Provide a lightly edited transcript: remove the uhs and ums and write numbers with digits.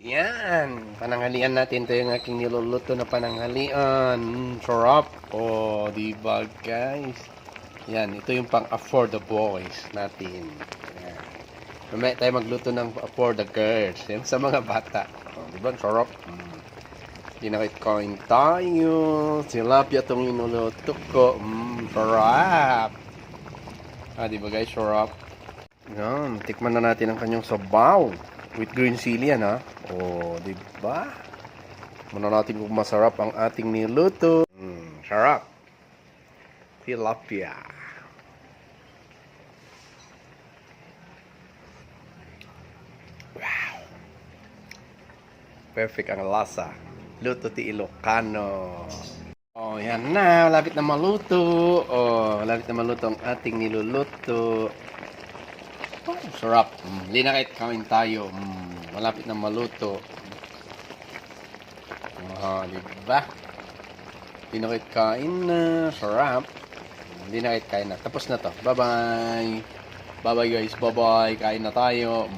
Yan, pananghalian natin. Ito yung aking niluluto na pananghalian. Sarap. Oh, di ba guys? Yan, ito yung pang for the boys natin. Yan. Mamaya tayo magluto ng for the girls. Yan, sa mga bata. Oh, di ba? Sarap. Kinakain tayo. Tilapia itong inuluto ko. Sarap. Di ba guys? Sarap. Yan, tikman na natin ang kanyang sabaw. With green chili yan, ha? Oh, di ba? Muna natin kung masarap ang ating niluto. Sarap. Tilapia. Wow. Perfect ang lasa. Luto ti Ilocano. Oh, yan na. Malapit na maluto. Oh, malapit na maluto ang ating niluluto. Oh, sarap. Hindi na kahit kain tayo. Malapit na maluto. Diba? Hindi na kahit kain na. Sarap. Hindi na kahit kain na. Tapos na to. Bye-bye. Bye-bye guys. Bye-bye. Kain na tayo.